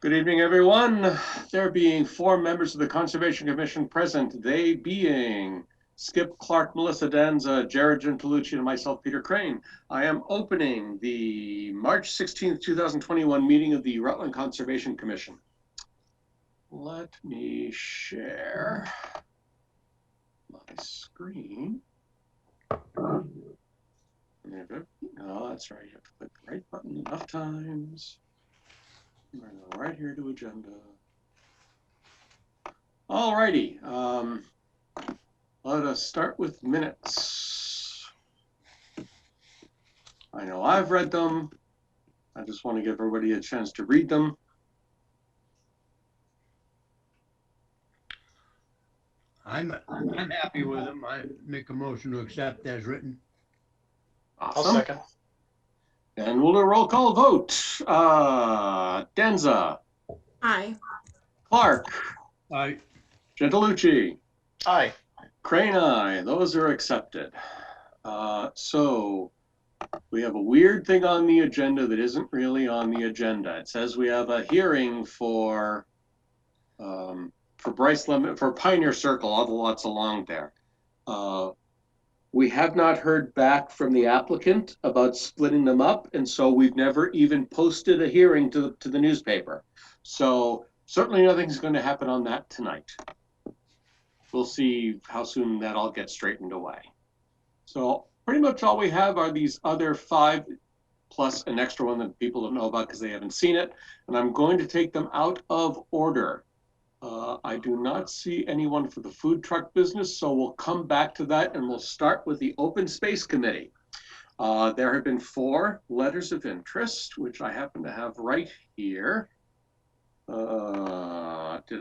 Good evening, everyone. There being 4 members of the Conservation Commission present, they being Skip, Clark, Melissa Danza, Jared Gentilucci, and myself, Peter Crane. I am opening the March 16th, 2021 meeting of the Rutland Conservation Commission. Let me share my screen. Oh, that's right. You have to click the right button enough times. We're going to go right here to agenda. All righty. Let us start with minutes. I know I've read them. I just want to give everybody a chance to read them. I'm happy with them. I make a motion to accept as written. Awesome. I'll second. And we'll do a roll call vote. Danza. Aye. Clark. Aye. Gentilucci. Aye. Crane, aye. Those are accepted. So we have a weird thing on the agenda that isn't really on the agenda. It says we have a hearing for Bryce Lemon, for Pioneer Circle, all the lots along there. We have not heard back from the applicant about splitting them up, and so we've never even posted a hearing to the newspaper. So certainly nothing's going to happen on that tonight. We'll see how soon that all gets straightened away. So pretty much all we have are these other 5 plus an extra one that people don't know about because they haven't seen it, and I'm going to take them out of order. I do not see anyone for the food truck business, so we'll come back to that, and we'll start with the Open Space Committee. There have been 4 letters of interest, which I happen to have right here. Did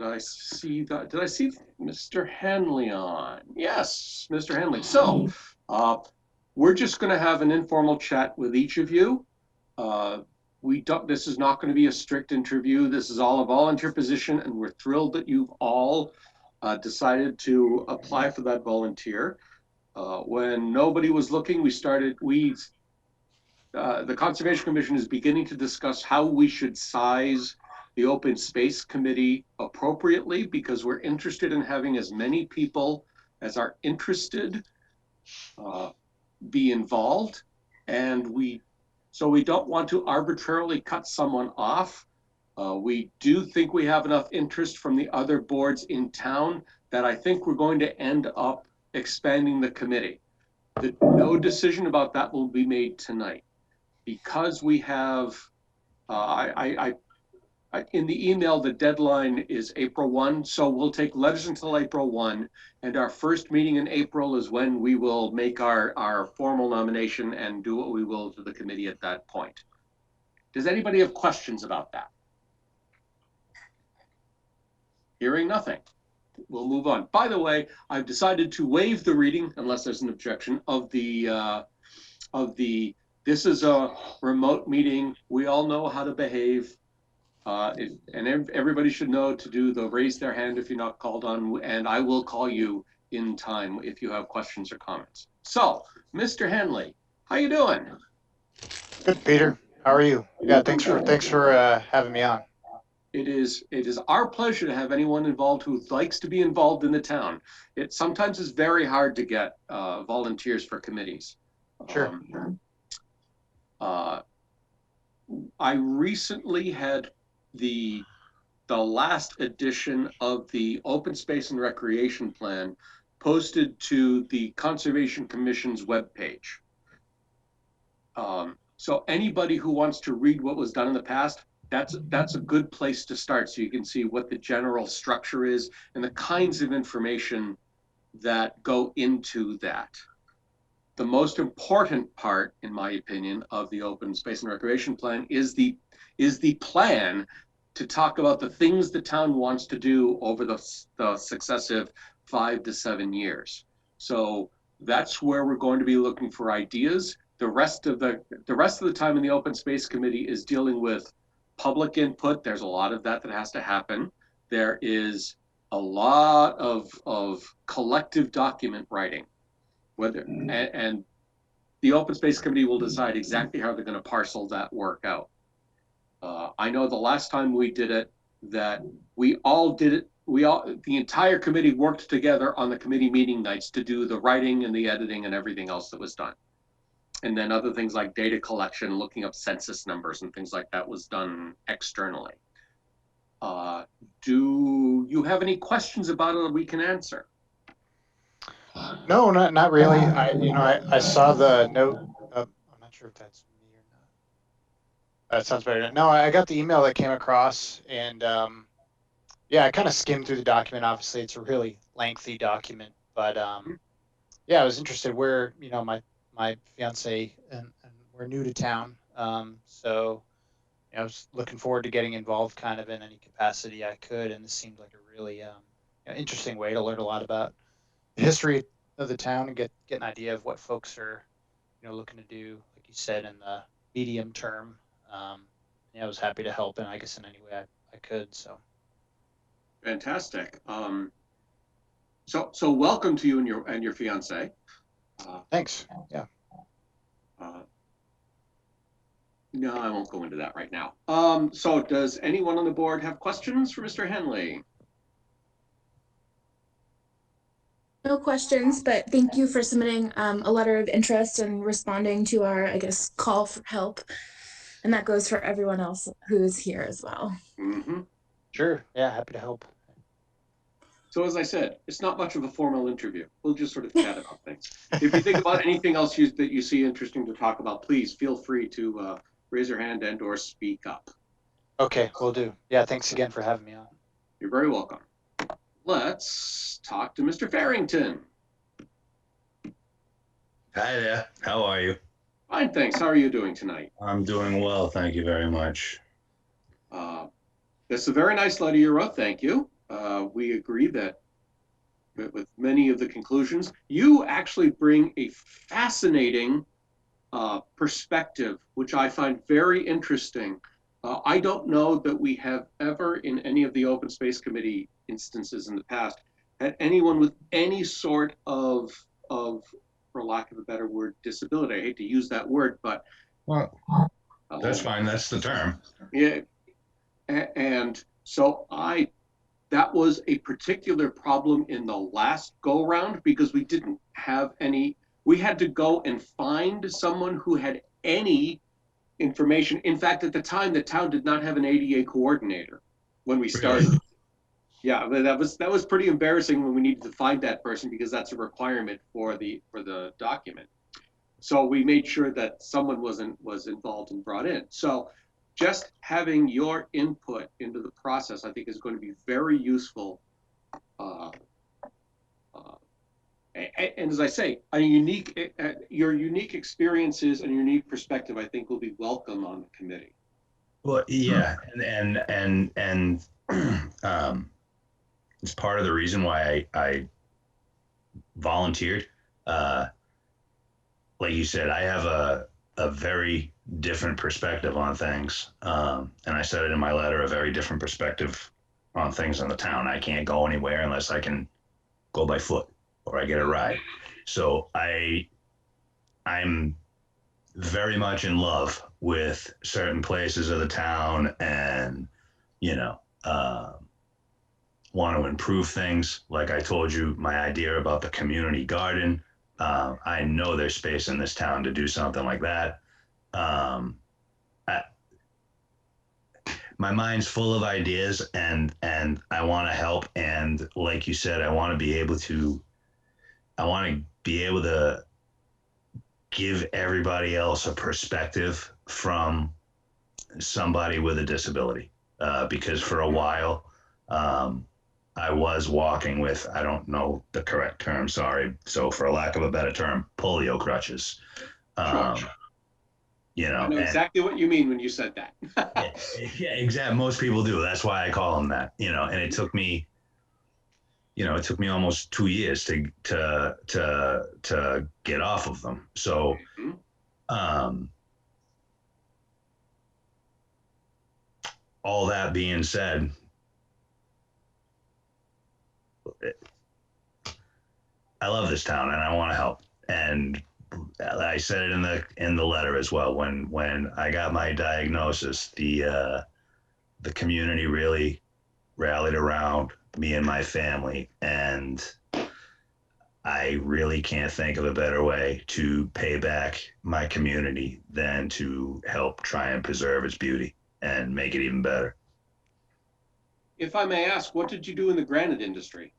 I see that? Did I see Mr. Hanley on? Yes, Mr. Hanley. So we're just going to have an informal chat with each of you. This is not going to be a strict interview. This is all a volunteer position, and we're thrilled that you've all decided to apply for that volunteer. When nobody was looking, the Conservation Commission is beginning to discuss how we should size the Open Space Committee appropriately, because we're interested in having as many people as are interested be involved, and so we don't want to arbitrarily cut someone off. We do think we have enough interest from the other boards in town that I think we're going to end up expanding the committee. No decision about that will be made tonight, because we have, in the email, the deadline is April 1, so we'll take letters until April 1, and our first meeting in April is when we will make our formal nomination and do what we will to the committee at that point. Does anybody have questions about that? Hearing nothing, we'll move on. By the way, I've decided to waive the reading, unless there's an objection, of the this is a remote meeting. We all know how to behave. Everybody should know to do the raise their hand if you're not called on, and I will call you in time if you have questions or comments. So, Mr. Hanley, how you doing? Good, Peter. How are you? Yeah, thanks for having me on. It is our pleasure to have anyone involved who likes to be involved in the town. It sometimes is very hard to get volunteers for committees. Sure. I recently had the last edition of the Open Space and Recreation Plan posted to the Conservation Commission's webpage. So anybody who wants to read what was done in the past, that's a good place to start, so you can see what the general structure is and the kinds of information that go into that. The most important part, in my opinion, of the Open Space and Recreation Plan is the plan to talk about the things the town wants to do over the successive 5 to 7 years. So that's where we're going to be looking for ideas. The rest of the time in the Open Space Committee is dealing with public input. There's a lot of that has to happen. There is a lot of collective document writing. And the Open Space Committee will decide exactly how they're going to parcel that work out. I know the last time we did it, that we all did it. The entire committee worked together on the committee meeting nights to do the writing and the editing and everything else that was done. And then other things like data collection, looking up census numbers and things like that was done externally. Do you have any questions about it that we can answer? No, not really. I saw the note. I'm not sure if that's me or not. That sounds better. No, I got the email that came across, and yeah, I kind of skimmed through the document. Obviously, it's a really lengthy document, but yeah, I was interested. Where my fiance and we're new to town, so I was looking forward to getting involved, kind of in any capacity I could, and this seemed like a really interesting way to learn a lot about the history of the town and get an idea of what folks are looking to do, like you said, in the medium term. Yeah, I was happy to help, and I guess in any way I could. So fantastic. So welcome to you and your fiance. Thanks. Yeah. No, I won't go into that right now. So does anyone on the board have questions for Mr. Henley? No questions, but thank you for submitting a letter of interest and responding to our, I guess, call for help. And that goes for everyone else who is here as well. Mm-hmm. Sure. Yeah, happy to help. So as I said, it's not much of a formal interview. We'll just sort of chat about things. If you think about anything else that you see interesting to talk about, please feel free to raise your hand and or speak up. Okay, will do. Yeah, thanks again for having me on. You're very welcome. Let's talk to Mr. Farrington. Hi there. How are you? Fine, thanks. How are you doing tonight? I'm doing well. Thank you very much. That's a very nice letter you wrote. Thank you. We agree that with many of the conclusions, you actually bring a fascinating perspective, which I find very interesting. I don't know that we have ever, in any of the open space committee instances in the past, had anyone with any sort of, for lack of a better word, disability. I hate to use that word, but Well, that's fine. That's the term. yeah. And so that was a particular problem in the last go round because we didn't have any. We had to go and find someone who had any information. In fact, at the time, the town did not have an ADA coordinator when we started. Really? Yeah, but that was pretty embarrassing when we needed to find that person because that's a requirement for the document. So we made sure that someone was involved and brought in. So just having your input into the process, I think, is going to be very useful. And as I say, your unique experiences and unique perspective, I think, will be welcome on the committee. Well, yeah, and it's part of the reason why I volunteered. Like you said, I have a very different perspective on things, and I said it in my letter, a very different perspective on things in the town. I can't go anywhere unless I can go by foot or I get a ride. So I'm very much in love with certain places of the town, and want to improve things. Like I told you, my idea about the community garden. I know there's space in this town to do something like that. My mind's full of ideas, and I want to help. And like you said, I want to be able to give everybody else a perspective from somebody with a disability. Because for a while, I was walking with, I don't know the correct term, sorry. So for lack of a better term, polio crutches. I know exactly what you mean when you said that. Yeah, exactly. Most people do. That's why I call them that, and it took me, almost 2 years to get off of them. So, all that being said, I love this town and I want to help. And I said it in the letter as well. When I got my diagnosis, the community really rallied around me and my family, and I really can't think of a better way to pay back my community than to help try and preserve its beauty and make it even better. If I may ask, what did you do in the granite industry?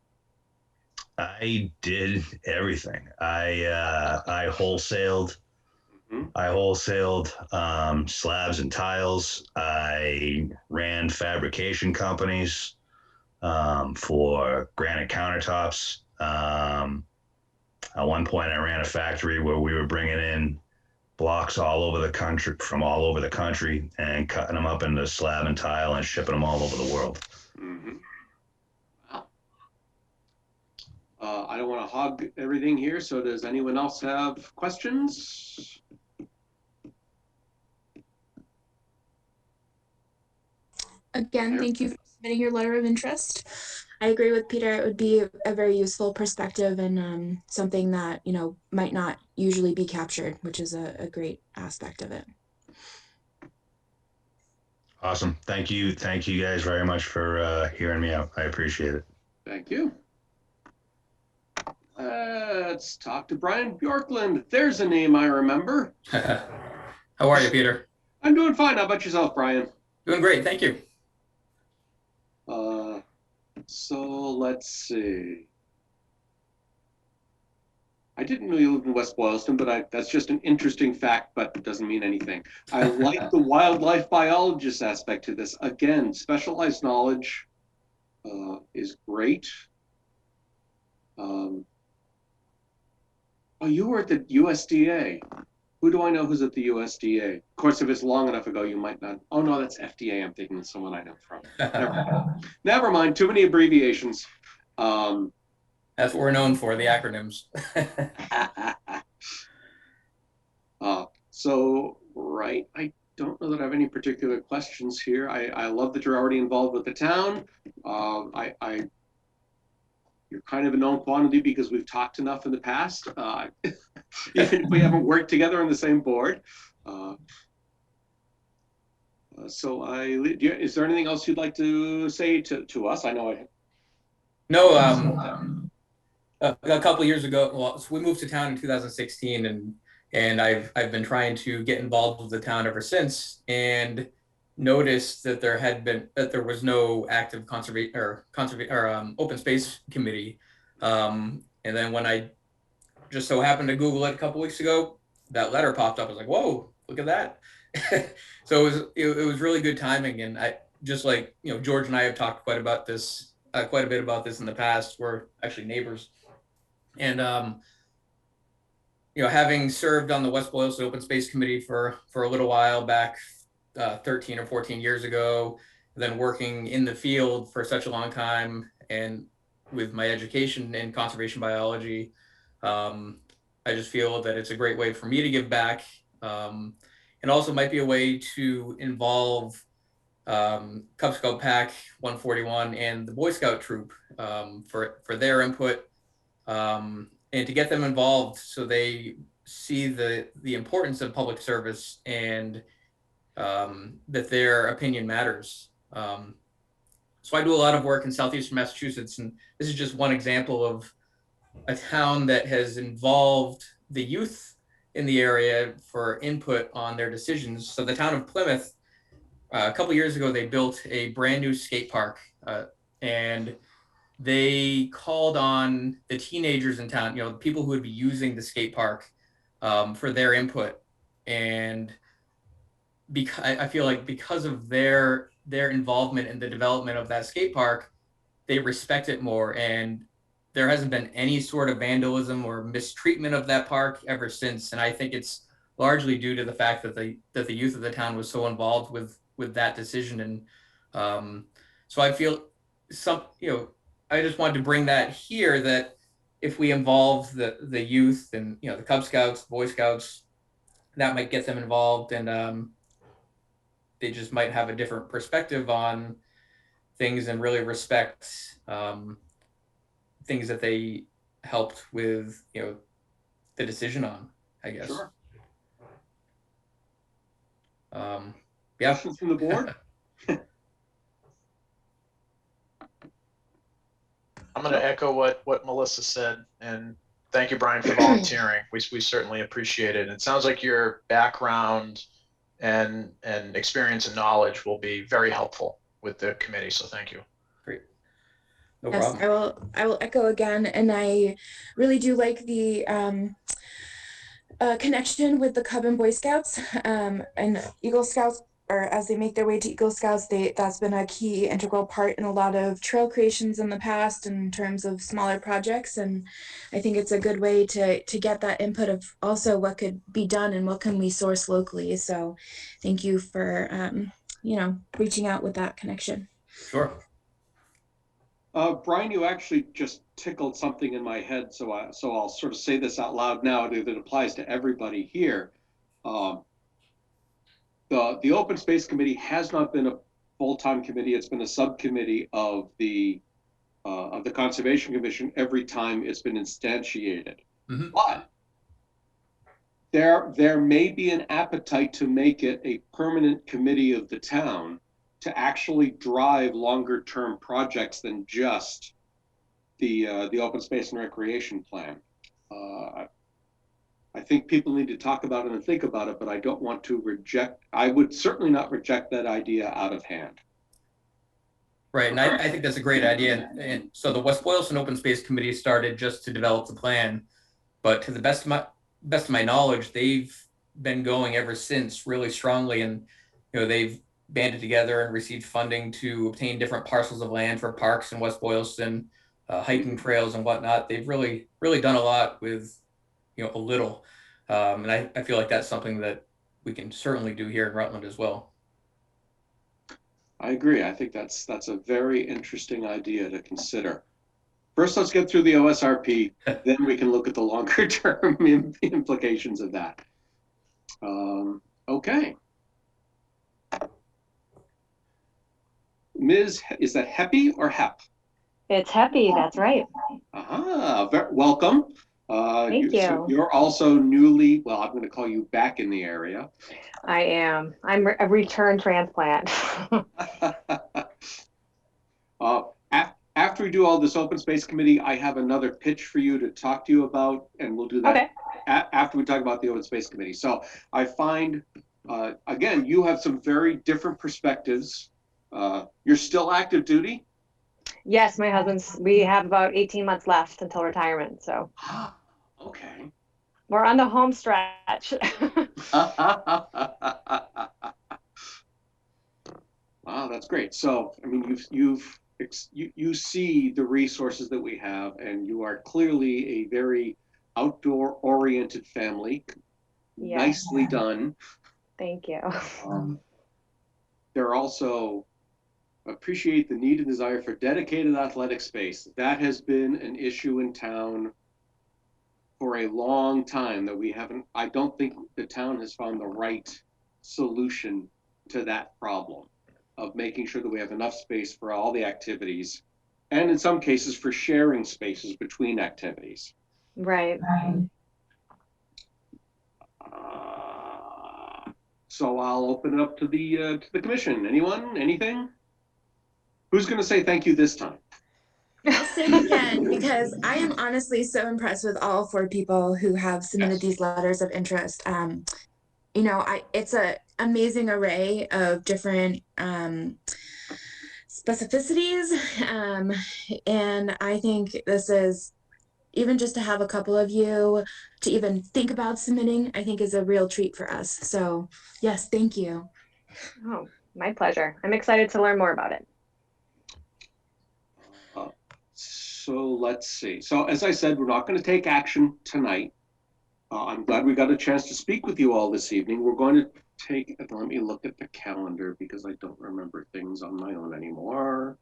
I did everything. I wholesaled. Mhm. I wholesaled slabs and tiles. I ran fabrication companies for granite countertops. At one point, I ran a factory where we were bringing in blocks all over the country, from all over the country, and cutting them up into slab and tile and shipping them all over the world. Mhm. Wow. I don't want to hog everything here, so does anyone else have questions? Again, There. thank you for submitting your letter of interest. I agree with Peter. It would be a very useful perspective and something that, you know, might not usually be captured, which is a great aspect of it. Awesome. Thank you. Thank you guys very much for hearing me out. I appreciate it. Thank you. Let's talk to Brian Bjrklund. There's a name I remember. How are you, Peter? I'm doing fine. How about yourself, Brian? Doing great, thank you. So let's see. I didn't know you lived in West Boylston, but that's just an interesting fact, but it doesn't mean anything. I like the wildlife biologist aspect to this. Again, specialized knowledge is great. Oh, you were at the USDA. Who do I know who's at the USDA? Of course, if it's long enough ago, you might not. Oh no, that's FDA. I'm thinking of someone I know from. Never mind. Too many abbreviations. That's what we're known for, the acronyms. So, right, I don't know that I have any particular questions here. I love that you're already involved with the town. You're kind of a known quantity because we've talked enough in the past, even if we haven't worked together on the same board. Is there anything else you'd like to say to us? I know I. No, a couple of years ago, well, so we moved to town in 2016, and I've been trying to get involved with the town ever since, and noticed that there was no active open space committee. And then when I just so happened to Google it a couple weeks ago, that letter popped up. I was like, whoa, look at that. So it was really good timing. And I just, like, you know, George and I have talked quite a bit about this in the past. We're actually neighbors. And, you know, having served on the West Boylston Open Space Committee for a little while back, 13 or 14 years ago, then working in the field for such a long time, and with my education in conservation biology, I just feel that it's a great way for me to give back, and also might be a way to involve Cub Scout Pack 141 and the Boy Scout troop for their input, and to get them involved so they see the importance of public service, and that their opinion matters. So I do a lot of work in southeastern Massachusetts, and this is just one example of a town that has involved the youth in the area for input on their decisions. So the town of Plymouth, a couple of years ago, they built a brand new skate park, and they called on the teenagers in town, you know, the people who would be using the skate park, for their input. And because I feel like because of their involvement in the development of that skate park, they respect it more, and there hasn't been any sort of vandalism or mistreatment of that park ever since. And I think it's largely due to the fact that the youth of the town was so involved with that decision. And so I feel I just wanted to bring that here, that if we involve the youth and, you know, the Cub Scouts, Boy Scouts, that might get them involved, and they just might have a different perspective on things and really respect things that they helped with, you know, the decision on, I guess. Sure. Yeah. Questions from the board? I'm going to echo what Melissa said, and thank you, Brian, for volunteering. We certainly appreciate it. And it sounds like your background and experience and knowledge will be very helpful with the committee. So thank you. Great. No Yes, problem. I will echo again, and I really do like the connection with the Cub and Boy Scouts and Eagle Scouts, or as they make their way to Eagle Scouts, that's been a key integral part in a lot of trail creations in the past in terms of smaller projects. And I think it's a good way to get that input of also what could be done and what can we source locally. So thank you for, reaching out with that connection. Sure. Brian, you actually just tickled something in my head, so I'll sort of say this out loud now that applies to everybody here. The Open Space Committee has not been a full-time committee; it's been a subcommittee of the Conservation Commission every time it's been instantiated. Mm-hmm. But there may be an appetite to make it a permanent committee of the town, to actually drive longer term projects than just the open space and recreation plan. I think people need to talk about it and think about it, but I don't want to I would certainly not reject that idea out of hand. Right, and I think that's a great idea. And so the West Boylston Open Space Committee started just to develop the plan, but to the best of my knowledge, they've been going ever since really strongly, and they've banded together and received funding to obtain different parcels of land for parks in West Boylston, hiking trails and whatnot. They've really done a lot with a little, and I feel like that's something that we can certainly do here in Rutland as well. I agree. I think that's a very interesting idea to consider. First, let's get through the OSRP, then we can look at the longer term implications of that. Okay. Ms., is that Heppy or Hep? It's Heppy, that's right. Welcome. Thank you. So you're also newly, well, I'm going to call you back in the area. I am. I'm a return transplant. After we do all this open space committee, I have another pitch for you to talk to you about, and we'll do that Okay. After we talk about the open space committee. So I find, again, you have some very different perspectives. You're still active duty? Yes, my husband's, we have about 18 months left until retirement, so. Okay. We're on the home stretch. Wow, that's great. So, I mean, you see the resources that we have, and you are clearly a very outdoor-oriented family. Yeah. Nicely done. Thank you. They're also appreciate the need and desire for dedicated athletic space. That has been an issue in town for a long time that we haven't, I don't think the town has found the right solution to that problem of making sure that we have enough space for all the activities, and in some cases for sharing spaces between activities. Right. So I'll open it up to the commission. Anyone, anything? Who's going to say thank you this time? I'll say it again because I am honestly so impressed with all 4 people who have submitted these letters of interest. It's an amazing array of different specificities, and I think this is, even just to have a couple of you to even think about submitting, I think is a real treat for us. So yes, thank you. Oh, my pleasure. I'm excited to learn more about it. So let's see. So as I said, we're not going to take action tonight. I'm glad we got a chance to speak with you all this evening. We're going to take, let me look at the calendar because I don't remember things on my own anymore.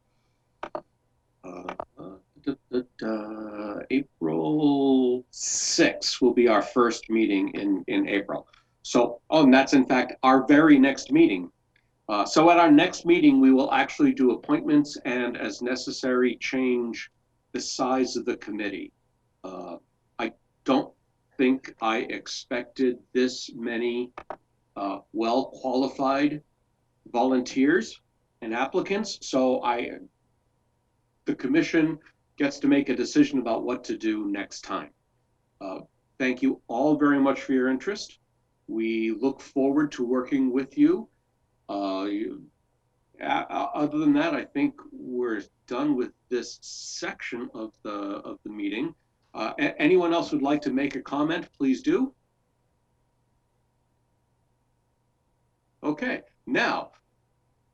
April 6th will be our first meeting in April. So, and that's in fact our very next meeting. So at our next meeting, we will actually do appointments and as necessary change the size of the committee. I don't think I expected this many well-qualified volunteers and applicants. So the commission gets to make a decision about what to do next time. Thank you all very much for your interest. We look forward to working with you. Other than that, I think we're done with this section of the meeting. Anyone else would like to make a comment, please do. Okay, now,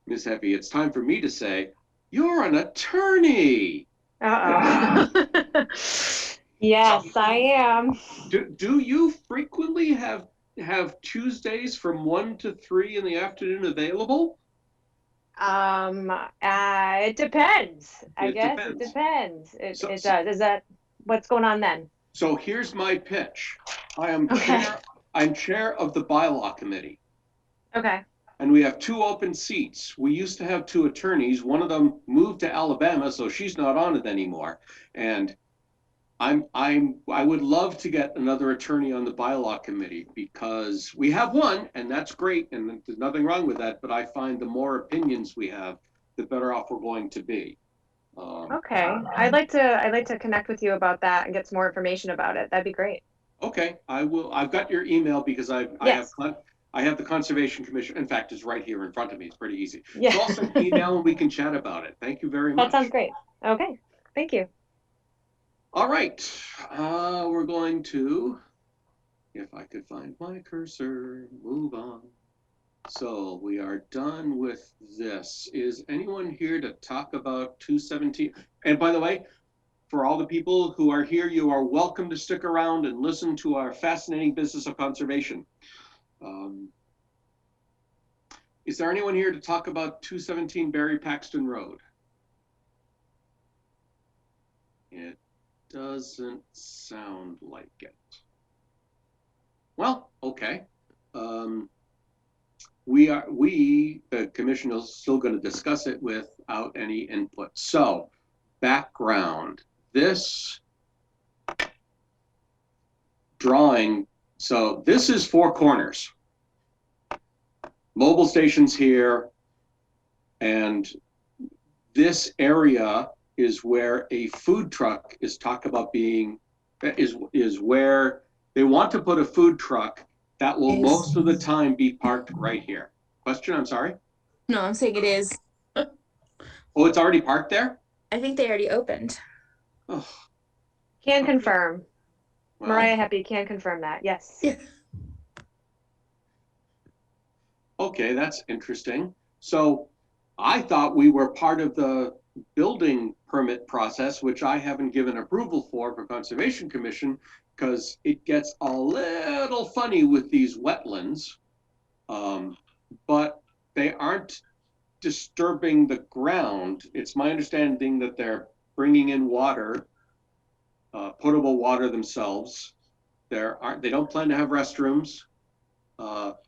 Ms. Heavy, it's time for me to say, you're an attorney. Uh-oh. Yes, I am. Do you frequently have Tuesdays from 1 to 3 in the afternoon available? It depends. I guess it depends. It does. Is that what's going on then? So here's my pitch. I'm chair of the bylaw committee. Okay. And we have 2 open seats. We used to have 2 attorneys. One of them moved to Alabama, so she's not on it anymore. And I would love to get another attorney on the bylaw committee, because we have one, and that's great, and there's nothing wrong with that. But I find the more opinions we have, the better off we're going to be. Okay, I'd like to connect with you about that and get some more information about it. That'd be great. Okay, I will. I've got your email because I have the Conservation Commission. In fact, it's right here in front of me. It's pretty easy. Yeah. So I'll send an email and we can chat about it. Thank you very much. That sounds great. Okay, thank you. All right, we're going to, if I could find my cursor, move on. So we are done with this. Is anyone here to talk about 217? And by the way, for all the people who are here, you are welcome to stick around and listen to our fascinating business of conservation. Is there anyone here to talk about 217 Barre-Paxton Road? It doesn't sound like it. Well, okay. The commission is still going to discuss it without any input. So, background. This drawing, so this is 4 corners. Mobile stations here, and this area is where a food truck is talked about being, is where they want to put a food truck that will most of the time be parked right here. Question, I'm sorry? No, I'm saying it is. Oh, it's already parked there? I think they already opened. Oh, Can confirm. well, Mariah Happy can confirm that. Yes. Yeah. okay, that's interesting. So I thought we were part of the building permit process, which I haven't given approval for Conservation Commission, because it gets a little funny with these wetlands, but they aren't disturbing the ground. It's my understanding that they're bringing in water, potable water themselves. They don't plan to have restrooms.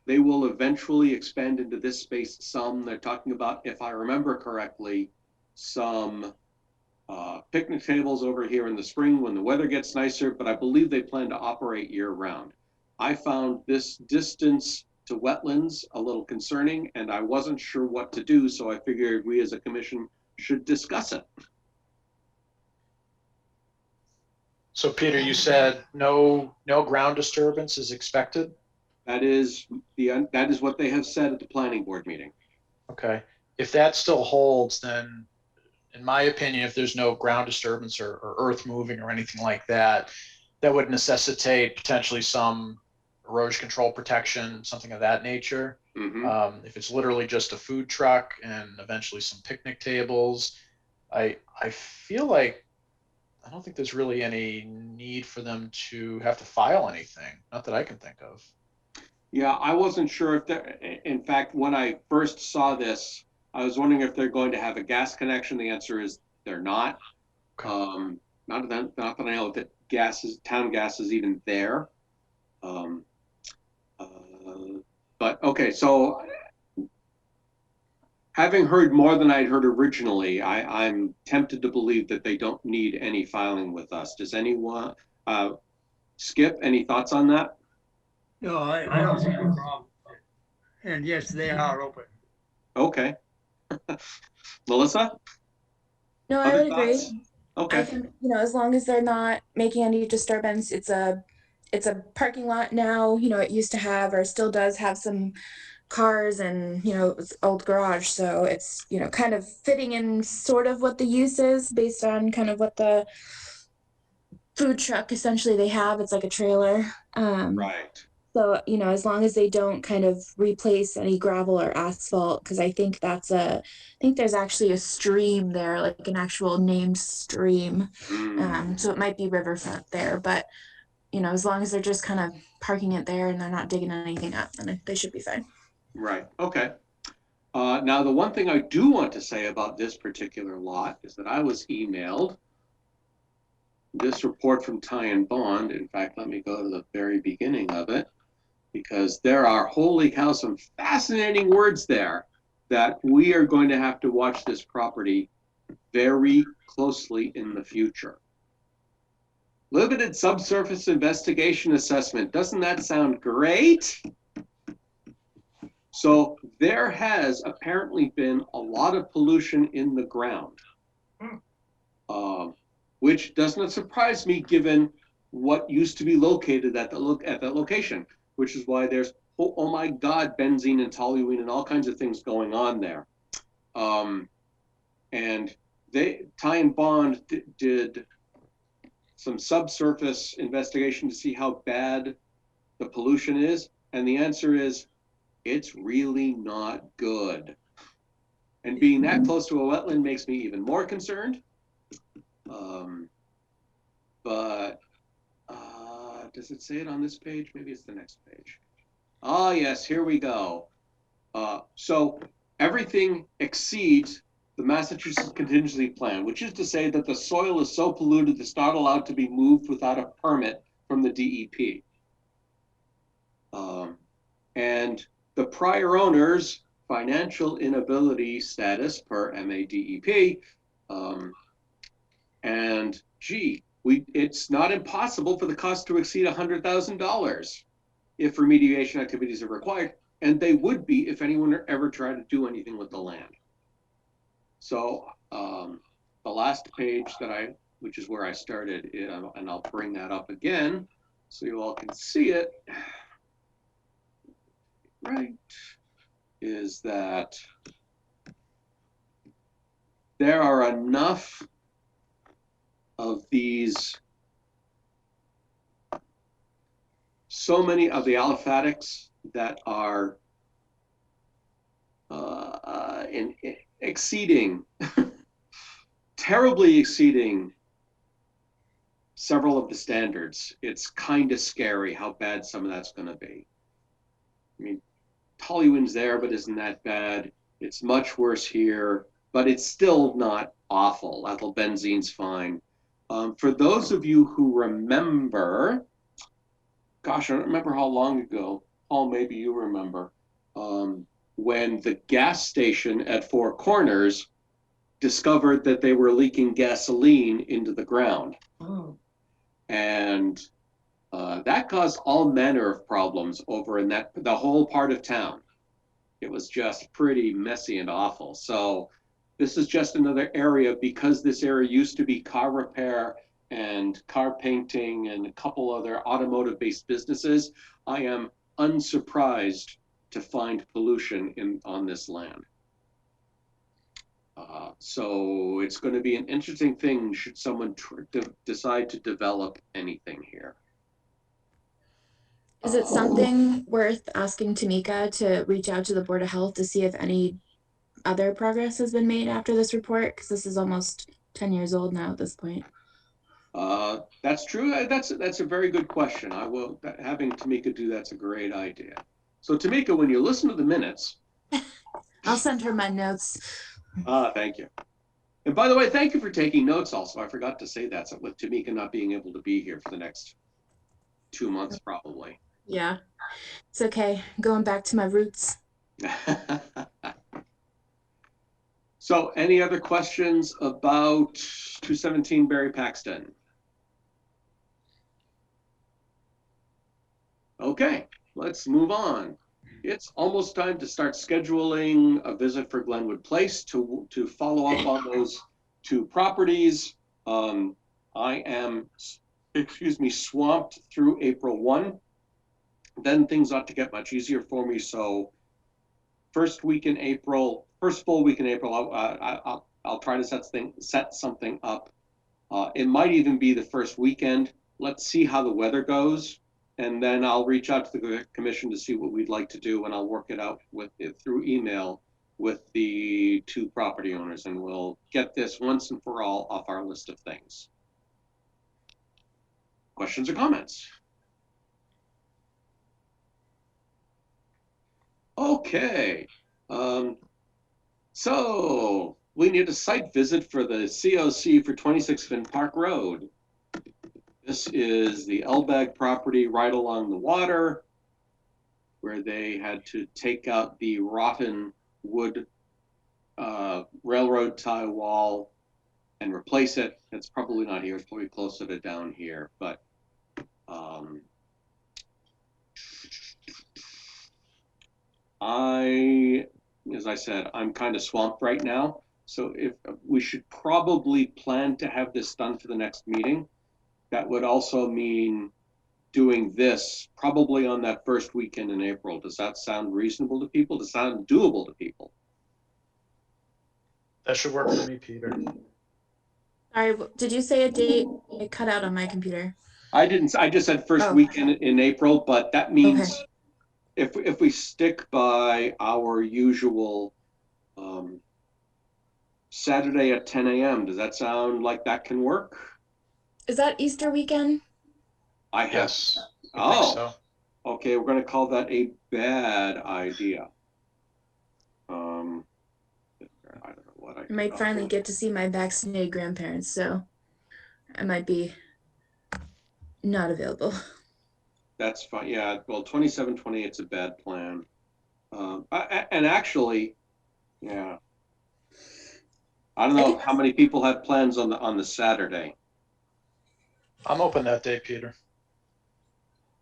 They will eventually expand into this space some. They're talking about, if I remember correctly, some picnic tables over here in the spring when the weather gets nicer, but I believe they plan to operate year round. I found this distance to wetlands a little concerning, and I wasn't sure what to do, so I figured we as a commission should discuss it. So Peter, you said no ground disturbance is expected? That is what they have said at the planning board meeting. Okay. If that still holds, then in my opinion, if there's no ground disturbance or earth moving or anything like that, that would necessitate potentially some erosion control protection, something of that nature. Mm-hmm. If it's literally just a food truck and eventually some picnic tables, I feel like I don't think there's really any need for them to have to file anything. Not that I can think of. Yeah, I wasn't sure if they're, in fact, when I first saw this, I was wondering if they're going to have a gas connection. The answer is they're not. Not that I know that town gas is even there. But okay, so having heard more than I'd heard originally, I'm tempted to believe that they don't need any filing with us. Does anyone, Skip, any thoughts on that? No, I don't see any problem. And yes, they are open. Okay. Melissa? No, I Other would agree. thoughts? Okay. I think, you know, as long as they're not making any disturbance, it's a parking lot now. You know, it used to have or still does have some cars and, you know, it's old garage. So it's, you know, kind of fitting in sort of what the use is based on kind of what the food truck essentially they have. It's like a trailer. Right. So, you know, as long as they don't kind of replace any gravel or asphalt, because I think I think there's actually a stream there, like an actual named stream. Mm, So it might be riverfront there, but, you know, as long as they're just kind of parking it there and they're not digging anything up, then they should be fine. right. Okay. Now, the one thing I do want to say about this particular lot is that I was emailed this report from Ty and Bond. In fact, let me go to the very beginning of it, because there are, holy cow, some fascinating words there that we are going to have to watch this property very closely in the future. Limited subsurface investigation assessment. Doesn't that sound great? So there has apparently been a lot of pollution in the ground, which does not surprise me given what used to be located at that location, which is why there's, oh my God, benzene and toluene and all kinds of things going on there. And Ty and Bond did some subsurface investigation to see how bad the pollution is, and the answer is it's really not good. And being that close to a wetland makes me even more concerned. But does it say it on this page? Maybe it's the next page. Ah, yes, here we go. So everything exceeds the Massachusetts contingency plan, which is to say that the soil is so polluted it's not allowed to be moved without a permit from the DEP. And the prior owner's financial inability status per MADEP, and gee, it's not impossible for the cost to exceed $100,000 if remediation activities are required, and they would be if anyone ever tried to do anything with the land. So the last page which is where I started, and I'll bring that up again so you all can see it, right, is that there are enough of these, so many of the aliphatics that are exceeding, terribly exceeding several of the standards. It's kind of scary how bad some of that's going to be. I mean, toluene's there, but isn't that bad? It's much worse here, but it's still not awful. Ethyl benzene's fine. For those of you who remember, gosh, I don't remember how long ago, Paul, maybe you remember, when the gas station at Four Corners discovered that they were leaking gasoline into the ground. Oh. And that caused all manner of problems over in the whole part of town. It was just pretty messy and awful. So this is just another area, because this area used to be car repair and car painting and a couple other automotive-based businesses. I am unsurprised to find pollution on this land. So it's going to be an interesting thing should someone decide to develop anything here. Is it something worth asking Tamika to reach out to the Board of Health to see if any other progress has been made after this report? Because this is almost 10 years old now at this point. That's true. That's a very good question. Having Tamika do that's a great idea. So Tamika, when you listen to the minutes, I'll send her my notes. Thank you. And by the way, thank you for taking notes also. I forgot to say that, with Tamika not being able to be here for the next 2 months probably. Yeah, it's okay. Going back to my roots. So any other questions about 217 Barre-Paxton? Okay, let's move on. It's almost time to start scheduling a visit for Glenwood Place to follow up on those 2 properties. I am, swamped through April 1. Then things ought to get much easier for me. So first full week in April, I'll try to set something up. It might even be the first weekend. Let's see how the weather goes. And then I'll reach out to the commission to see what we'd like to do, and I'll work it out through email with the 2 property owners, and we'll get this once and for all off our list of things. Questions or comments? Okay. So we need a site visit for the COC for 26 Finn Park Road. This is the Elbag property right along the water, where they had to take out the rotten wood railroad tie wall and replace it. It's probably not here, it's probably closer to down here, but as I said, I'm kind of swamped right now. So if we should probably plan to have this done for the next meeting. That would also mean doing this probably on that first weekend in April. Does that sound reasonable to people? Does that sound doable to people? That should work for me, Peter. Sorry, did you say a date? It cut out on my computer. I didn't. I just said first weekend in April, but that means if we stick by our usual Saturday at 10 a.m., does that sound like that can work? Is that Easter weekend? Yes. Oh, I think so. Okay. We're going to call that a bad idea. I don't know what I might finally get to see my vaccinated grandparents, so I might be not available. That's fine. Yeah. Well, 27, 28 is a bad plan. And actually, yeah. I don't know how many people have plans on the Saturday. I'm open that day, Peter.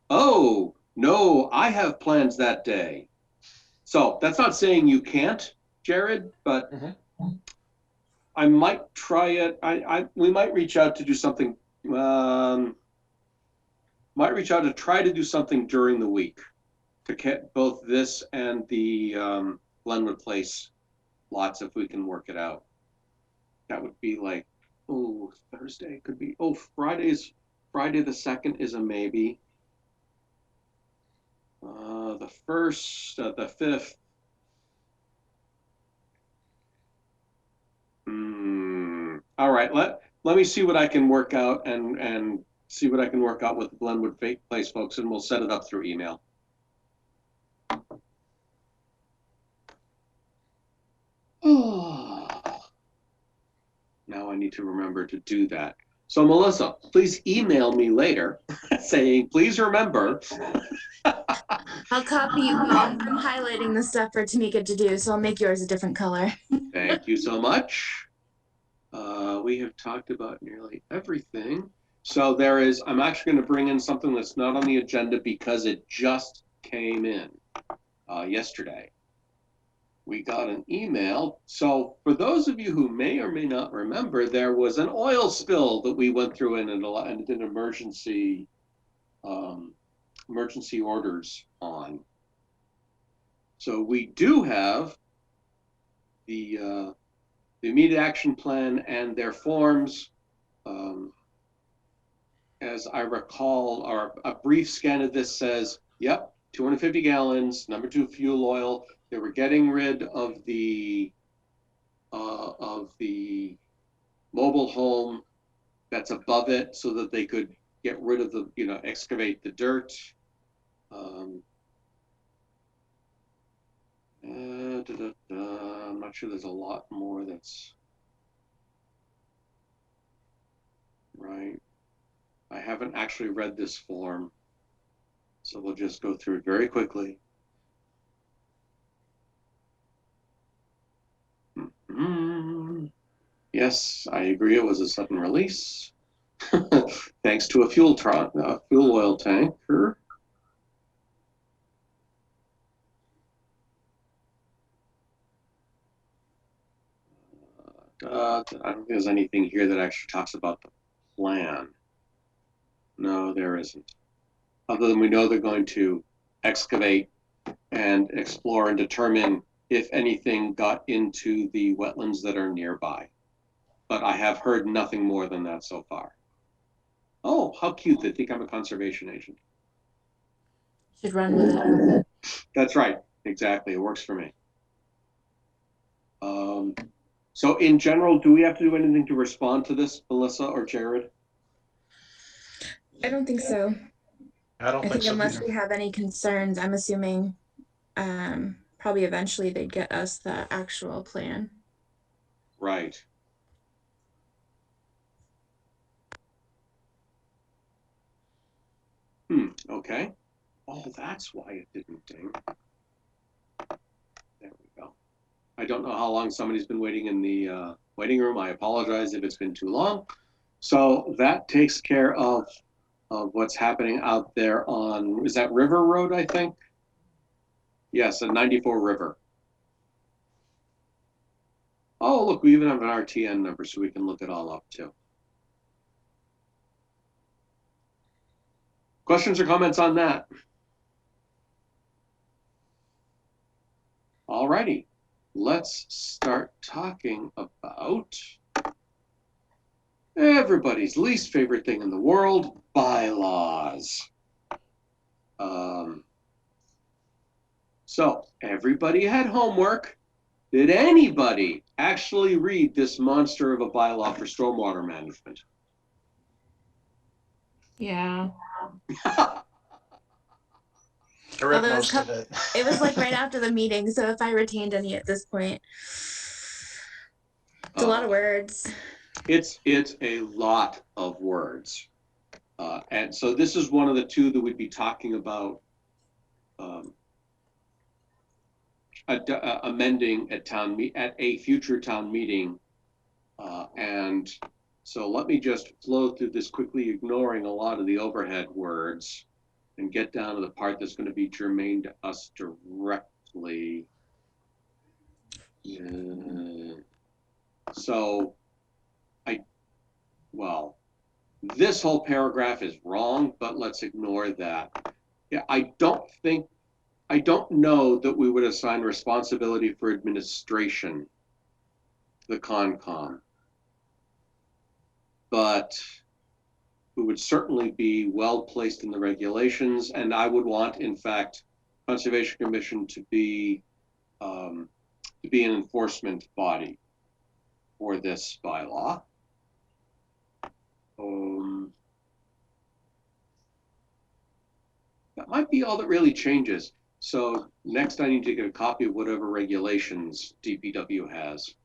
Oh, no, I have plans that day. So that's not saying you can't, Jared, but I might try it. We might reach out to do something. Might reach out to try to do something during the week to get both this and the Glenwood Place lots if we can work it out. That would be like, oh, Thursday could be, oh, Friday the 2nd is a maybe. The 1st, the 5th. All right, let me see what I can work out and see what I can work out with the Glenwood Place folks, and we'll set it up through email. Now I need to remember to do that. So Melissa, please email me later saying, please remember. I'll copy you. Well, I'm highlighting the stuff for Tamika to do, so I'll make yours a different color. Thank you so much. We have talked about nearly everything. So I'm actually going to bring in something that's not on the agenda because it just came in yesterday. We got an email. So for those of you who may or may not remember, there was an oil spill that we went through and did emergency orders on. So we do have the immediate action plan and their forms. As I recall, a brief scan of this says, yep, 250 gallons, number 2 fuel oil. They were getting rid of the mobile home that's above it so that they could get rid of the, excavate the dirt. I'm not sure there's a lot more that's right. I haven't actually read this form, so we'll just go through it very quickly. Yes, I agree. It was a sudden release, thanks to a fuel oil tanker. I don't think there's anything here that actually talks about the plan. No, there isn't. Other than we know they're going to excavate and explore and determine if anything got into the wetlands that are nearby. But I have heard nothing more than that so far. Oh, how cute. They think I'm a conservation agent. Should run with it. That's right. Exactly. It works for me. So in general, do we have to do anything to respond to this, Melissa or Jared? I don't think so. I don't I think so unless either. we have any concerns, I'm assuming probably eventually they'd get us the actual plan. Right. Okay. Oh, that's why it didn't ding. There we go. I don't know how long somebody's been waiting in the waiting room. I apologize if it's been too long. So that takes care of what's happening out there on, is that River Road, I think? Yes, at 94 River. Oh, look, we even have an RTN number, so we can look it all up too. Questions or comments on that? All righty, let's start talking about everybody's least favorite thing in the world, bylaws. So everybody had homework. Did anybody actually read this monster of a bylaw for stormwater management? Yeah. I read Although most of it. it was like right after the meeting, so if I retained any at this point, it's a lot of words. It's a lot of words. And so this is one of the two that we'd be talking about amending at a future town meeting. And so let me just flow through this quickly, ignoring a lot of the overhead words, and get down to the part that's going to be germane to us directly. So well, this whole paragraph is wrong, but let's ignore that. Yeah, I don't know that we would assign responsibility for administration to the Concom, but we would certainly be well placed in the regulations, and I would want, in fact, Conservation Commission to be an enforcement body for this bylaw. That might be all that really changes. So next I need to get a copy of whatever regulations DPW has.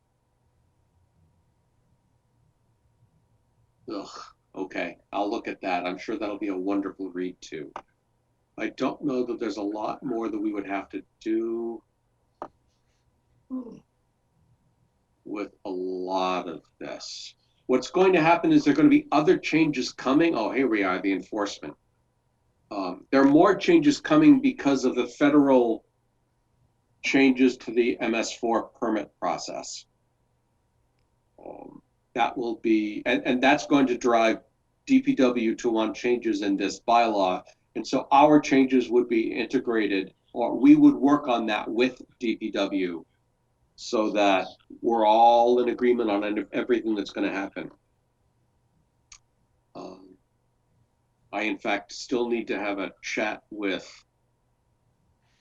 Ugh, okay, I'll look at that. I'm sure that'll be a wonderful read too. I don't know that there's a lot more that we would have to do with a lot of this. What's going to happen is there are going to be other changes coming. Oh, here we are, the enforcement. There are more changes coming because of the federal changes to the MS4 permit process. That will be, and that's going to drive DPW to want changes in this bylaw. And so our changes would be integrated, or we would work on that with DPW so that we're all in agreement on everything that's going to happen. I, in fact, still need to have a chat with,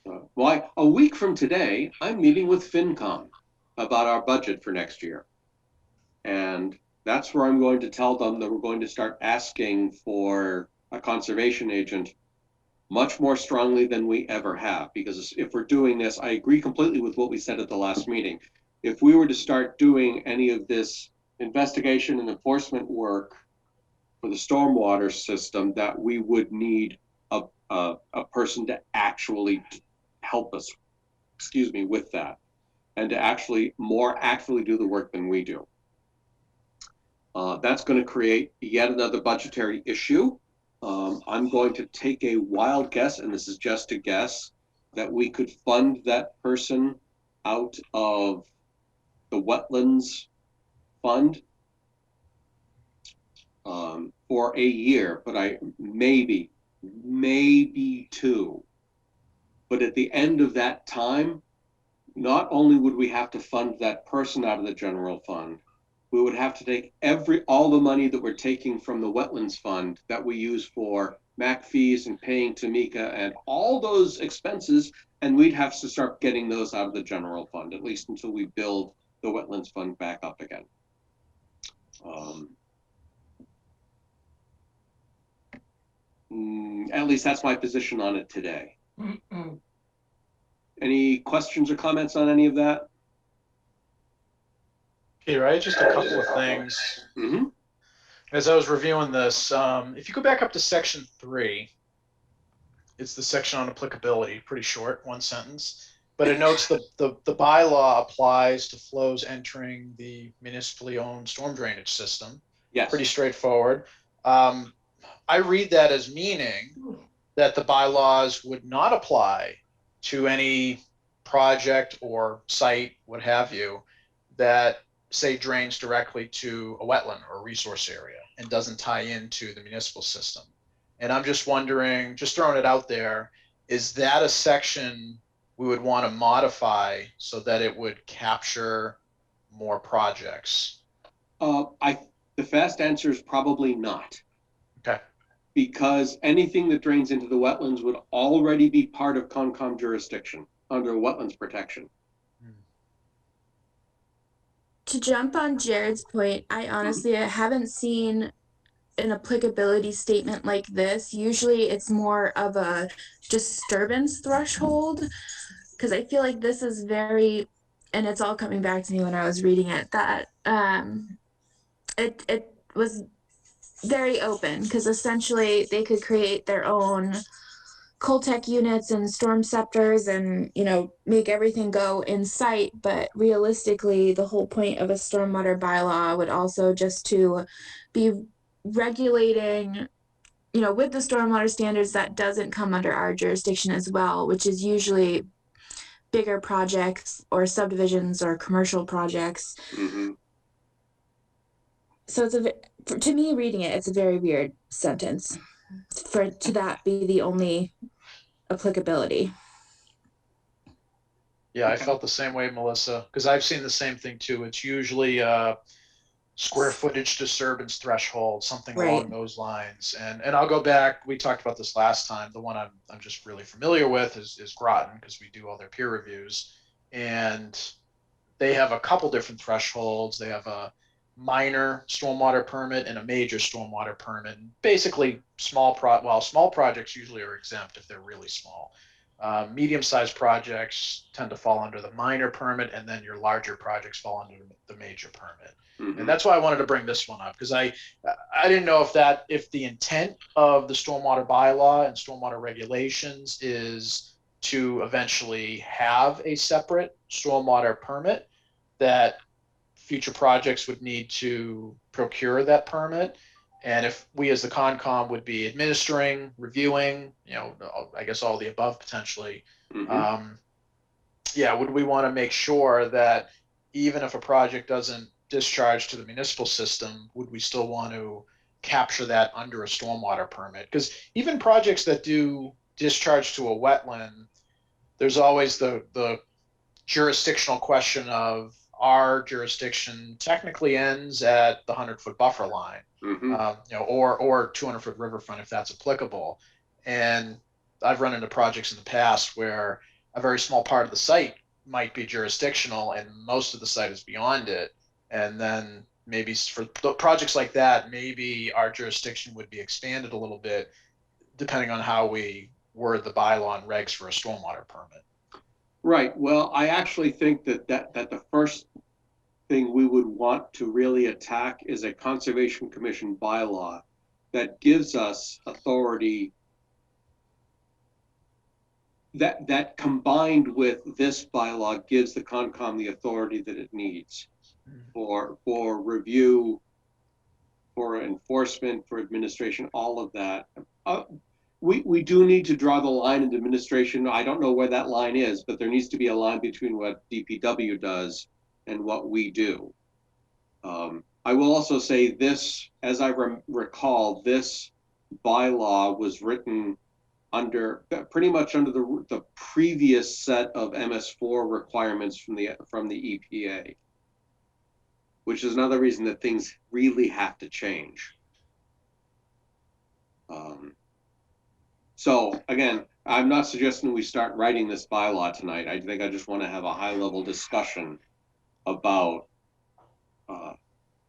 a week from today, I'm meeting with FinCom about our budget for next year. And that's where I'm going to tell them that we're going to start asking for a conservation agent much more strongly than we ever have. Because if we're doing this, I agree completely with what we said at the last meeting. If we were to start doing any of this investigation and enforcement work for the stormwater system, that we would need a person to actually help us, with that, and to actually more actively do the work than we do. That's going to create yet another budgetary issue. I'm going to take a wild guess, and this is just a guess, that we could fund that person out of the wetlands fund for a year, but maybe 2. But at the end of that time, not only would we have to fund that person out of the general fund, we would have to take all the money that we're taking from the wetlands fund that we use for MAC fees and paying Tamika and all those expenses, and we'd have to start getting those out of the general fund, at least until we build the wetlands fund back up again. At least that's my position on it today. Any questions or comments on any of that? Peter, I had just a couple of things. As I was reviewing this, if you go back up to section 3, it's the section on applicability, pretty short, 1 sentence, but it notes the bylaw applies to flows entering the municipally owned storm drainage system. Yes. Pretty straightforward. I read that as meaning that the bylaws would not apply to any project or site, what have you, that say drains directly to a wetland or a resource area and doesn't tie into the municipal system. And I'm just wondering, just throwing it out there, is that a section we would want to modify so that it would capture more projects? The fast answer is probably not. Okay. Because anything that drains into the wetlands would already be part of Concom jurisdiction under wetlands protection. To jump on Jared's point, I honestly haven't seen an applicability statement like this. Usually it's more of a disturbance threshold, because I feel like this is very, and it's all coming back to me when I was reading it, that it was very open, because essentially they could create their own Coltech units and storm scepters and, you know, make everything go in sight. But realistically, the whole point of a stormwater bylaw would also just to be regulating, you know, with the stormwater standards that doesn't come under our jurisdiction as well, which is usually bigger projects or subdivisions or commercial projects. So to me, reading it, it's a very weird sentence to that be the only applicability. Yeah, I felt the same way, Melissa, because I've seen the same thing too. It's usually square footage disturbance threshold, something along those lines. And I'll go back. We talked about this last time. The one I'm just really familiar with is Groton, because we do all their peer reviews, and they have a couple different thresholds. They have a minor stormwater permit and a major stormwater permit. Basically, small projects usually are exempt if they're really small. Medium-sized projects tend to fall under the minor permit, and then your larger projects fall under the major permit. And that's why I wanted to bring this one up, because I didn't know if the intent of the stormwater bylaw and stormwater regulations is to eventually have a separate stormwater permit that future projects would need to procure that permit. And if we as the Concom would be administering, reviewing, you know, I guess all the above potentially, would we want to make sure that even if a project doesn't discharge to the municipal system, would we still want to capture that under a stormwater permit? Because even projects that do discharge to a wetland, there's always the jurisdictional question of, our jurisdiction technically ends at the 100-foot buffer line, or 200-foot riverfront if that's applicable. And I've run into projects in the past where a very small part of the site might be jurisdictional and most of the site is beyond it. And then maybe for projects like that, maybe our jurisdiction would be expanded a little bit depending on how we word the bylaw and regs for a stormwater permit. Right. Well, I actually think that the first thing we would want to really attack is a Conservation Commission bylaw that gives us authority that combined with this bylaw gives the Concom the authority that it needs for review, for enforcement, for administration, all of that. We do need to draw the line in administration. I don't know where that line is, but there needs to be a line between what DPW does and what we do. I will also say this, as I recall, this bylaw was written under pretty much under the previous set of MS4 requirements from the EPA, which is another reason that things really have to change. So again, I'm not suggesting we start writing this bylaw tonight. I think I just want to have a high-level discussion about,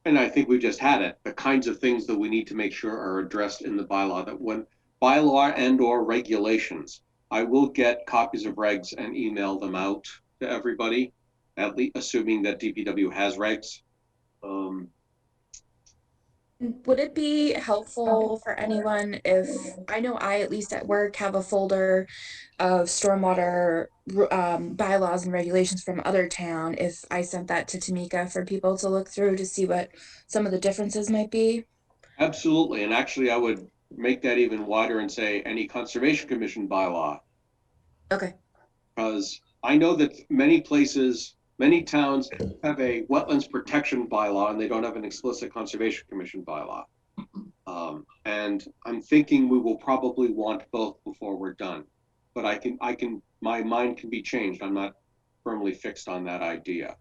and I think we just had it, the kinds of things that we need to make sure are addressed in the bylaw, that when bylaw and/or regulations, I will get copies of regs and email them out to everybody, at least assuming that DPW has regs. Would it be helpful for anyone if, I know I, at least at work, have a folder of stormwater bylaws and regulations from other town, if I sent that to Tamika for people to look through to see what some of the differences might be? Absolutely, and actually I would make that even wider and say any Conservation Commission bylaw. Okay. Because I know that many places, many towns have a wetlands protection bylaw and they don't have an explicit Conservation Commission bylaw. And I'm thinking we will probably want both before we're done. But my mind can be changed. I'm not firmly fixed on that idea.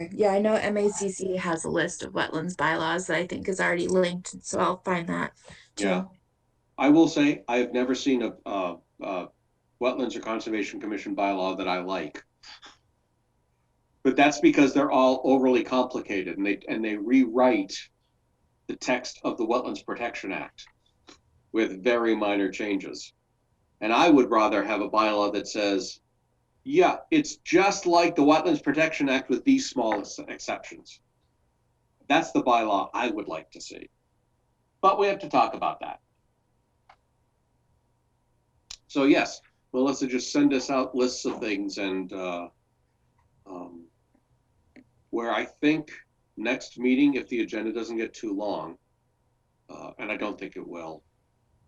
Okay. Yeah, I know MACC has a list of wetlands bylaws that I think is already linked, so I'll find that too. Yeah. I will say I have never seen a Wetlands or Conservation Commission bylaw that I like. But that's because they're all overly complicated and they rewrite the text of the Wetlands Protection Act with very minor changes. And I would rather have a bylaw that says, yeah, it's just like the Wetlands Protection Act with these small exceptions. That's the bylaw I would like to see. But we have to talk about that. So yes, Melissa, just send us out lists of things, and where I think next meeting, if the agenda doesn't get too long, and I don't think it will,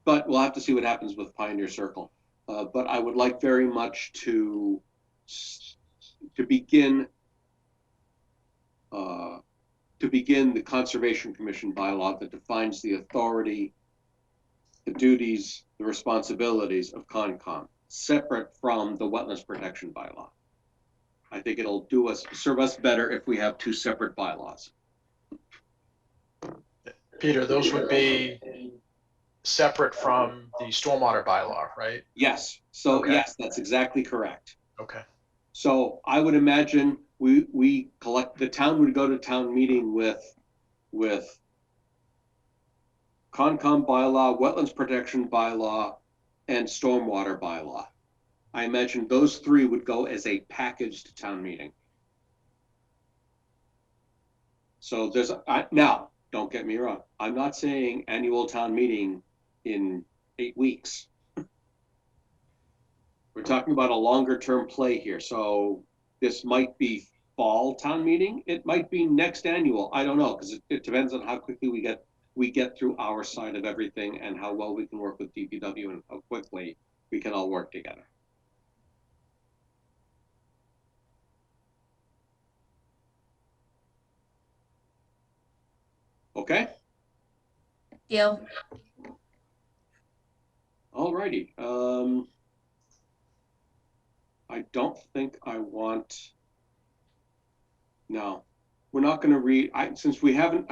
but we'll have to see what happens with Pioneer Circle. But I would like very much to begin the Conservation Commission bylaw that defines the authority, the duties, the responsibilities of CONCOM, separate from the Wetlands Protection bylaw. I think it'll serve us better if we have two separate bylaws. Peter, those would be separate from the stormwater bylaw, right? Yes. So okay. Yes, that's exactly correct. Okay. So I would imagine the town would go to town meeting with CONCOM bylaw, wetlands protection bylaw, and stormwater bylaw. I imagine those three would go as a package to town meeting. So now, don't get me wrong. I'm not saying annual town meeting in 8 weeks. We're talking about a longer term play here. So this might be fall town meeting. It might be next annual. I don't know, because it depends on how quickly we get through our side of everything and how well we can work with DPW and how quickly we can all work together. Okay. Deal. All righty. I don't think I want. No, we're not going to read. Since we haven't.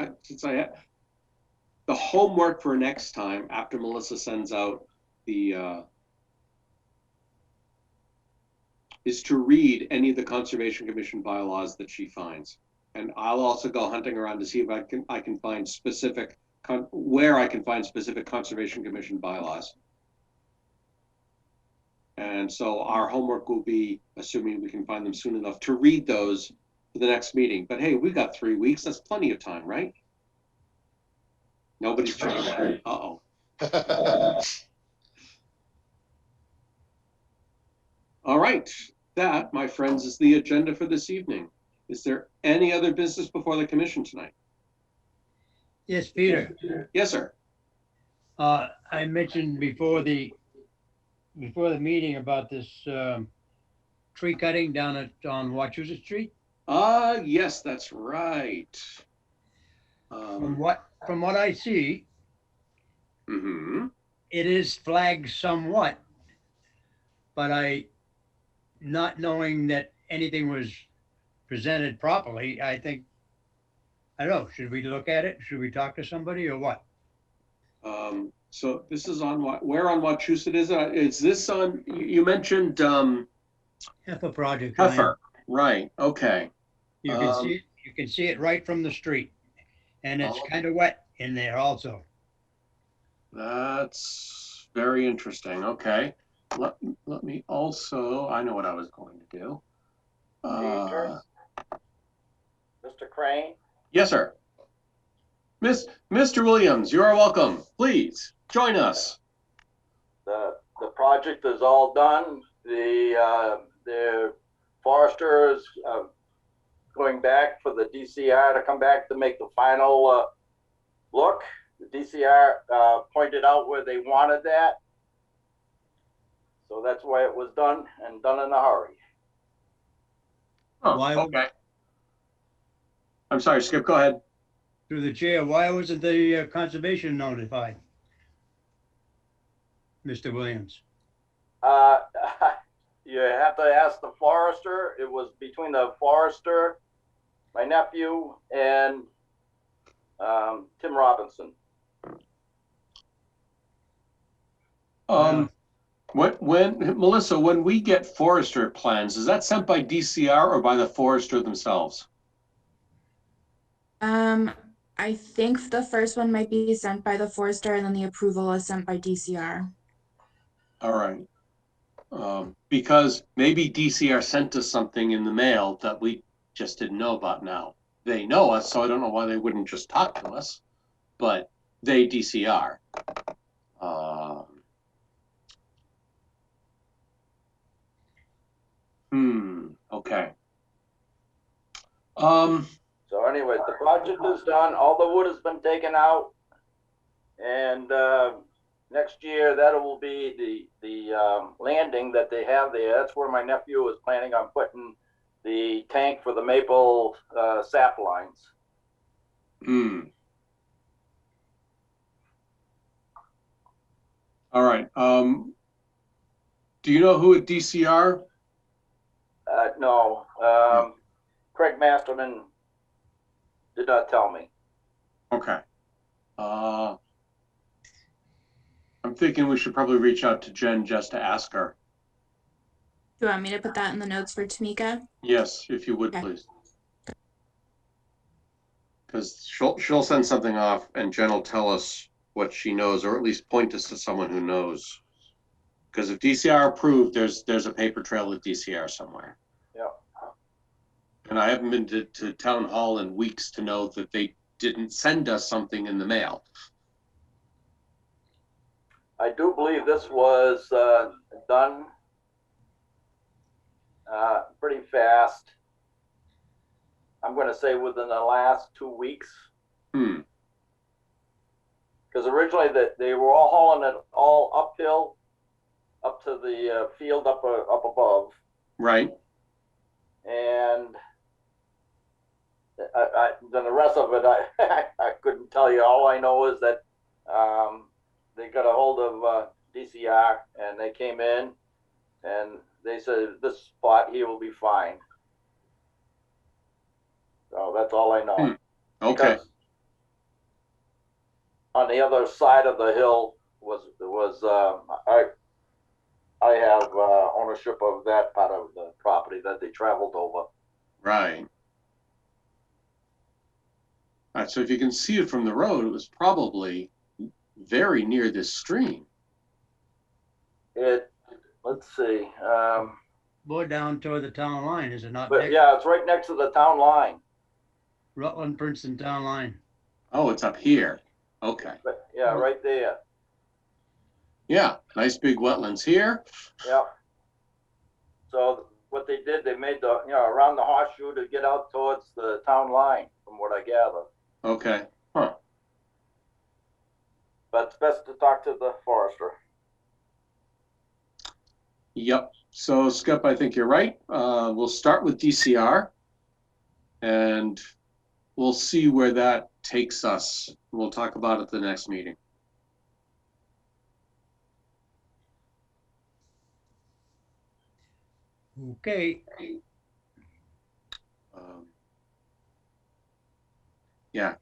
The homework for next time after Melissa sends out the is to read any of the Conservation Commission bylaws that she finds, and I'll also go hunting around to see if I can find specific where I can find specific Conservation Commission bylaws. And so our homework will be, assuming we can find them soon enough, to read those for the next meeting. But hey, we've got 3 weeks. That's plenty of time, right? Nobody's checking that. Uh-oh. All right. That, my friends, is the agenda for this evening. Is there any other business before the commission tonight? Yes, Peter. Yes, sir. I mentioned before the meeting about this tree cutting down on Wachusett Street. Yes, that's right. From what I see, mhm. it is flagged somewhat, but not knowing that anything was presented properly, I think, I don't know, should we look at it? Should we talk to somebody or what? So this is on what, where on Wachusett is it? Is this on, you mentioned, Heifer project. Ryan. Heifer, right, okay. You can see it right from the street. And it's kind of wet in there also. That's very interesting, okay. Let me also, I know what I was going to do. Mr. Crane? Yes, sir. Mr. Williams, you are welcome. Please join us. The project is all done. The forester is going back for the DCR to come back to make the final look. The DCR pointed out where they wanted that. So that's why it was done, and done in a hurry. Oh, Why- okay. I'm sorry, Skip, go ahead. Through the chair, why wasn't the conservation notified? Mr. Williams. You have to ask the forester. It was between the forester, my nephew, and Tim Robinson. When Melissa, when we get forester plans, is that sent by DCR or by the forester themselves? I think the first one might be sent by the forester and then the approval is sent by DCR. All right. Because maybe DCR sent us something in the mail that we just didn't know about now. They know us, so I don't know why they wouldn't just talk to us, but they DCR. Okay. So anyway, the project is done. All the wood has been taken out, and next year that will be the landing that they have there. That's where my nephew is planning on putting the tank for the maple sap lines. All right. Do you know who at DCR? No, Craig Masterman did not tell me. Okay. I'm thinking we should probably reach out to Jen just to ask her. Do you want me to put that in the notes for Tamika? Yes, if you would, Okay. please. Because she'll send something off and Jen will tell us what she knows, or at least point us to someone who knows. Because if DCR approved, there's a paper trail at DCR somewhere. Yeah. And I haven't been to town hall in weeks to know that they didn't send us something in the mail. I do believe this was done pretty fast. I'm going to say within the last 2 weeks. Because originally they were all hauling it all uphill, up to the field up above. Right. And then the rest of it, I couldn't tell you. All I know is that they got a hold of DCR and they came in and they said this spot here will be fine. So that's all I know. Okay. Because on the other side of the hill was I have ownership of that part of the property that they traveled over. Right. All right. So if you can see it from the road, it was probably very near this stream. Let's see. More down toward the town line, is it not? But yeah, it's right next to the town line. Rutland, Princeton town line. Oh, it's up here. Okay. But yeah, right there. Yeah. Nice big wetlands here. Yeah. So what they did, they made the, around the horseshoe to get out towards the town line, from what I gather. Okay. Huh. But it's best to talk to the forester. Yep. So Skip, I think you're right. We'll start with DCR and we'll see where that takes us. We'll talk about it at the next meeting. Okay, Yeah,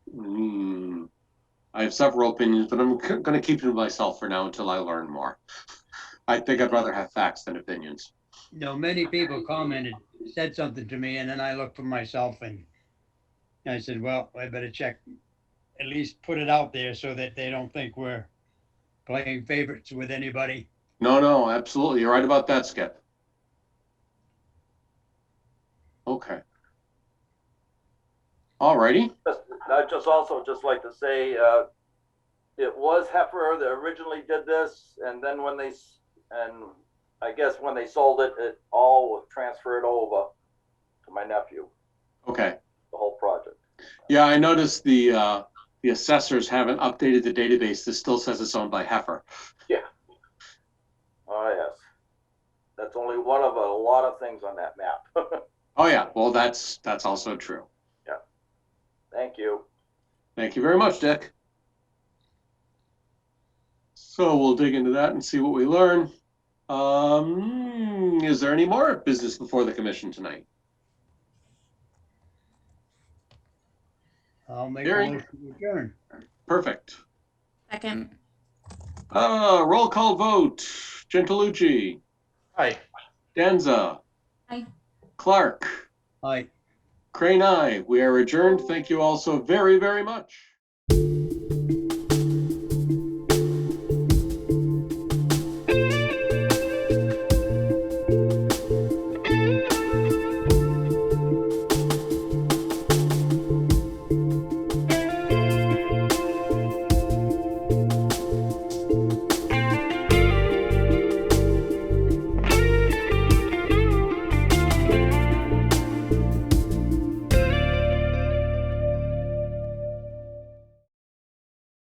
I have several opinions, but I'm going to keep it to myself for now until I learn more. I think I'd rather have facts than opinions. many people commented, said something to me, and then I looked for myself and I said, well, I better check, at least put it out there so that they don't think we're playing favorites with anybody. No, absolutely. You're right about that, Skip. Okay. All righty. I'd just also just like to say, it was Heifer that originally did this, and then when I guess when they sold it, it all was transferred over to my nephew, Okay. the whole project. Yeah, I noticed the assessors haven't updated the database. This still says it's owned by Heifer. Yeah. Oh, yes. That's only one of a lot of things on that map. Oh yeah, well that's also true. Yeah. Thank you. Thank you very much, Dick. So we'll dig into that and see what we learn. Is there any more business before the commission tonight? I'll make Hearing. a motion to adjourn. Perfect. Second. Roll call vote. Gentilucci, Hi. Danza. Aye. Clark. Aye. Crane, aye. We are adjourned. Thank you all so very, very much.